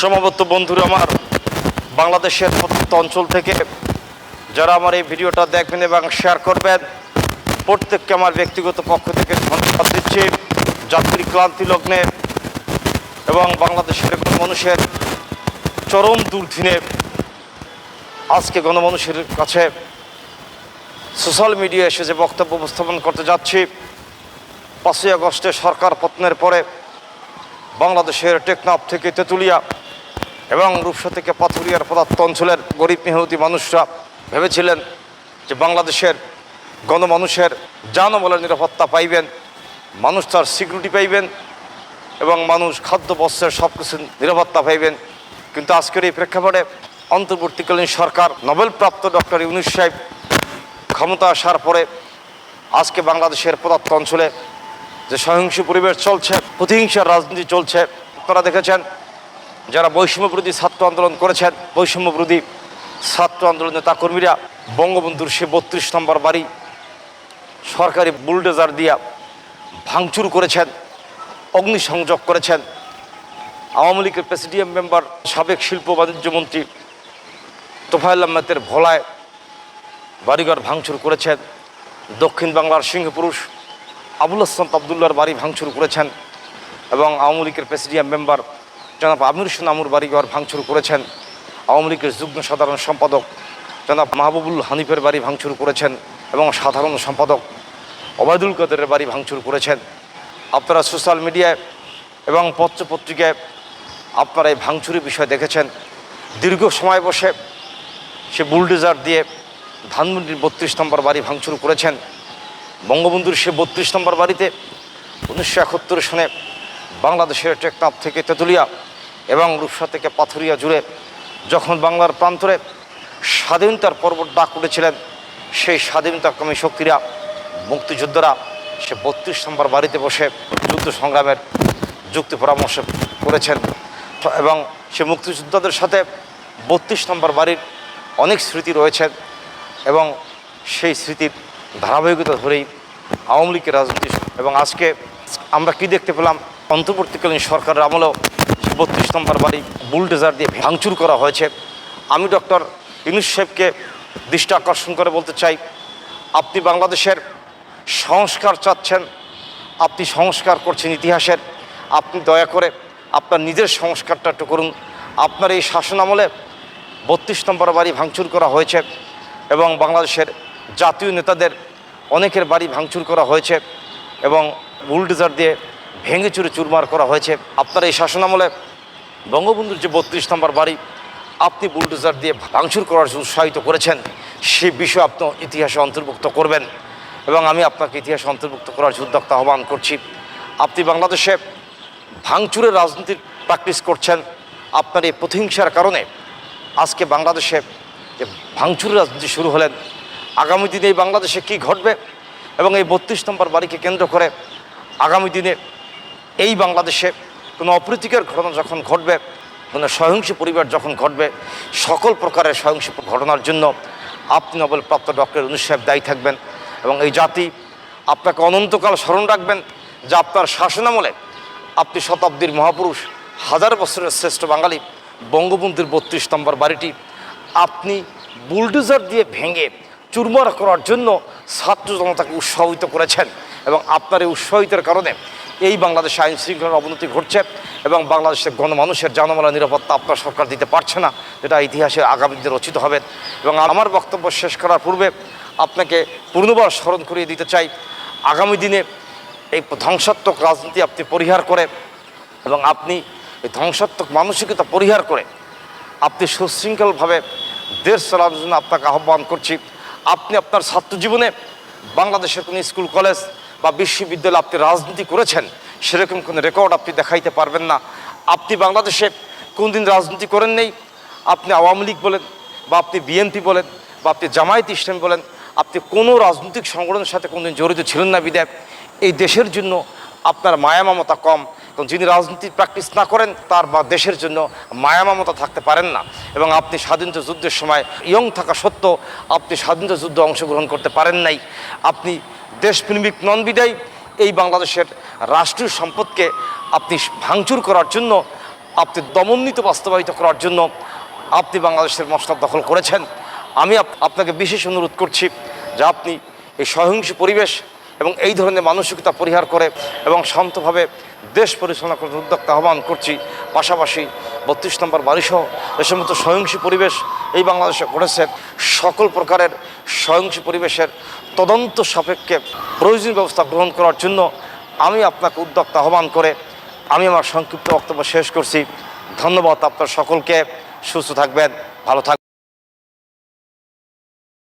সমবেত বন্ধুরা আমার, বাংলাদেশের প্রত্যন্ত অঞ্চল থেকে যারা আমার এই ভিডিওটা দেখবেন এবং শেয়ার করবেন, প্রত্যেককে আমার ব্যক্তিগত পক্ষ থেকে ধন্যবাদ দিচ্ছি। জাতির ক্লান্তি লগ্নে এবং বাংলাদেশের গণমানুষের চরম দুর্দিনে আজকে গণমানুষের কাছে সোশ্যাল মিডিয়া এসে যে বক্তব্য উপস্থাপন করতে যাচ্ছি, 5ই আগস্টে সরকার পতনের পরে বাংলাদেশের টেকনাফ থেকে তেঁতুলিয়া এবং রূপসা থেকে পাথুরিয়ার পদার্থ অঞ্চলের গরিব মেহনতি মানুষরা ভেবেছিলেন যে বাংলাদেশের গণমানুষের জানমালের নিরাপত্তা পাইবেন, মানুষ তার সিকিউরিটি পাইবেন এবং মানুষ খাদ্য বস্ত্রের সব কিছু নিরাপত্তা পাইবেন। কিন্তু আজকের এই প্রেক্ষাপটে অন্তর্বর্তীকালীন সরকার নোবেলপ্রাপ্ত ডক্টর ইউনূস সাহেব ক্ষমতা আসার পরে আজকে বাংলাদেশের পদার্থ অঞ্চলে যে সহিংস পরিবেশ চলছে, প্রতিহিংসার রাজনীতি চলছে। আপনারা দেখেছেন যারা বৈষম্যবিরোধী ছাত্র আন্দোলন করেছেন, বৈষম্যবিরোধী ছাত্র আন্দোলন নেতা কর্মীরা বঙ্গবন্ধুর সে 32 নম্বর বাড়ি সরকারি বুলডোজার দিয়া ভাঙচুর করেছেন, অগ্নিসংযোগ করেছেন। আওয়ামী লীগের প্রেসিডিয়াম মেম্বার সাবেক শিল্প বাণিজ্য মন্ত্রী তোফায়েল আহমেদের ভোলায় বাড়িঘর ভাঙচুর করেছেন। দক্ষিণ বাংলার সিংহপুরুষ আবুল হাসনাত আবদুল্লাহর বাড়ি ভাঙচুর করেছেন এবং আওয়ামী লীগের প্রেসিডিয়াম মেম্বার জনাব আমির হোসেন আমুর বাড়িঘর ভাঙচুর করেছেন। আওয়ামী লীগের যুগ্ম সাধারণ সম্পাদক জনাব মাহবুবুল হানিফের বাড়ি ভাঙচুর করেছেন এবং সাধারণ সম্পাদক ওবায়দুল কাদেরের বাড়ি ভাঙচুর করেছেন। আপনারা সোশ্যাল মিডিয়ায় এবং পত্রপত্রিকায় আপনারা এই ভাঙচুরের বিষয় দেখেছেন। দীর্ঘ সময় বসে সে বুলডোজার দিয়ে ধানমন্ডির 32 নম্বর বাড়ি ভাঙচুর করেছেন। বঙ্গবন্ধুর সে 32 নম্বর বাড়িতে 1971 সনে বাংলাদেশের টেকনাফ থেকে তেঁতুলিয়া এবং রূপসা থেকে পাথুরিয়া জুড়ে যখন বাংলার প্রান্তরে স্বাধীনতার পর্ব ডাক উঠেছিলেন, সেই স্বাধীনতাকামী শক্তিরা, মুক্তিযোদ্ধারা সে 32 নম্বর বাড়িতে বসে যুদ্ধ সংগ্রামের যুক্তি পরামর্শ করেছেন এবং সে মুক্তিযোদ্ধাদের সাথে 32 নম্বর বাড়ির অনেক স্মৃতি রয়েছে এবং সেই স্মৃতির ধারাবাহিকতা ধরেই আওয়ামী লীগের রাজনীতি। এবং আজকে আমরা কি দেখতে পেলাম, অন্তর্বর্তীকালীন সরকারের আমলেও 32 নম্বর বাড়ি বুলডোজার দিয়ে ভাঙচুর করা হয়েছে। আমি ডক্টর ইউনূস সাহেবকে দৃষ্টি আকর্ষণ করে বলতে চাই, আপনি বাংলাদেশের সংস্কার চাচ্ছেন, আপনি সংস্কার করছেন ইতিহাসের, আপনি দয়া করে আপনার নিজের সংস্কারটা একটু করুন। আপনার এই শাসন আমলে 32 নম্বর বাড়ি ভাঙচুর করা হয়েছে এবং বাংলাদেশের জাতীয় নেতাদের অনেকের বাড়ি ভাঙচুর করা হয়েছে এবং বুলডোজার দিয়ে ভেঙে চুরে চুরমার করা হয়েছে। আপনার এই শাসন আমলে বঙ্গবন্ধুর যে 32 নম্বর বাড়ি আপনি বুলডোজার দিয়ে ভাঙচুর করার উৎসাহিত করেছেন, সেই বিষয়ে আপনি ইতিহাসে অন্তর্ভুক্ত করবেন এবং আমি আপনাকে ইতিহাসে অন্তর্ভুক্ত করার উদ্যোক্ত আহ্বান করছি। আপনি বাংলাদেশে ভাঙচুরের রাজনীতির প্র্যাকটিস করছেন। আপনার এই প্রতিহিংসার কারণে আজকে বাংলাদেশে যে ভাঙচুরের রাজনীতি শুরু হলেন, আগামী দিনে এই বাংলাদেশে কী ঘটবে এবং এই 32 নম্বর বাড়িকে কেন্দ্র করে আগামী দিনে এই বাংলাদেশে কোনো অপ্রীতিকর ঘটনা যখন ঘটবে, কোনো সহিংস পরিবার যখন ঘটবে, সকল প্রকারের সহিংস ঘটনার জন্য আপনি নোবেলপ্রাপ্ত ডক্টর ইউনূস সাহেব দায়ী থাকবেন এবং এই জাতি আপনাকে অনন্তকাল স্মরণ রাখবেন যে আপনার শাসনামলে আপনি শতাব্দীর মহাপুরুষ, হাজার বছরের শ্রেষ্ঠ বাঙালি বঙ্গবন্ধুর 32 নম্বর বাড়িটি আপনি বুলডোজার দিয়ে ভেঙে চুরমার করার জন্য ছাত্র জনতাকে উৎসাহিত করেছেন এবং আপনার এই উৎসাহিতের কারণে এই বাংলাদেশে আইন শৃঙ্খলার অবনতি ঘটছে এবং বাংলাদেশের গণমানুষের জানমালের নিরাপত্তা আপনার সরকার দিতে পারছে না, যেটা ইতিহাসে আগামী দিনে রচিত হবে। এবং আমার বক্তব্য শেষ করার পূর্বে আপনাকে পুনর্বার স্মরণ করিয়ে দিতে চাই, আগামী দিনে এই ধ্বংসাত্মক রাজনীতি আপনি পরিহার করে এবং আপনি এই ধ্বংসাত্মক মানসিকতা পরিহার করে আপনি সুশৃঙ্খলভাবে দেশ চালানোর জন্য আপনাকে আহ্বান করছি। আপনি আপনার ছাত্র জীবনে বাংলাদেশের কোনো স্কুল কলেজ বা বিশ্ববিদ্যালয়ে আপনি রাজনীতি করেছেন, সেরকম কোনো রেকর্ড আপনি দেখাইতে পারবেন না। আপনি বাংলাদেশে কোনদিন রাজনীতি করেন নেই, আপনি আওয়ামী লীগ বলেন বা আপনি বিএনপি বলেন বা আপনি জামায়াত ইসলামী বলেন, আপনি কোনো রাজনৈতিক সংগঠনের সাথে কোনদিন জড়িত ছিলেন না বিধায় এই দেশের জন্য আপনার মায়া মমতা কম। কারণ যিনি রাজনীতির প্র্যাকটিস না করেন তার বা দেশের জন্য মায়া মমতা থাকতে পারেন না এবং আপনি স্বাধীনতা যুদ্ধের সময় ইয়ং থাকা সত্ত্বেও আপনি স্বাধীনতা যুদ্ধে অংশগ্রহণ করতে পারেন নাই। আপনি দেশপ্রেমিক নন বিদায় এই বাংলাদেশের রাষ্ট্রীয় সম্পদকে আপনি ভাঙচুর করার জন্য আপনি দমননীতি বাস্তবায়িত করার জন্য আপনি বাংলাদেশের মসনদ দখল করেছেন। আমি আপনাকে বিশেষ অনুরোধ করছি যে আপনি এই সহিংস পরিবেশ এবং এই ধরনের মানসিকতা পরিহার করে এবং শান্তভাবে দেশ পরিচালনা করার উদ্যোক্তা আহ্বান করছি। পাশাপাশি 32 নম্বর বাড়িসহ এ সমস্ত সহিংস পরিবেশ এই বাংলাদেশে ঘটেছে, সকল প্রকারের সহিংস পরিবেশের তদন্ত সাপেক্ষে প্রয়োজনীয় ব্যবস্থা গ্রহণ করার জন্য আমি আপনাকে উদ্যোক্তা আহ্বান করে আমি আমার সংক্ষিপ্ত বক্তব্য শেষ করছি। ধন্যবাদ আপনার সকলকে। সুস্থ থাকবেন, ভালো থাকবেন।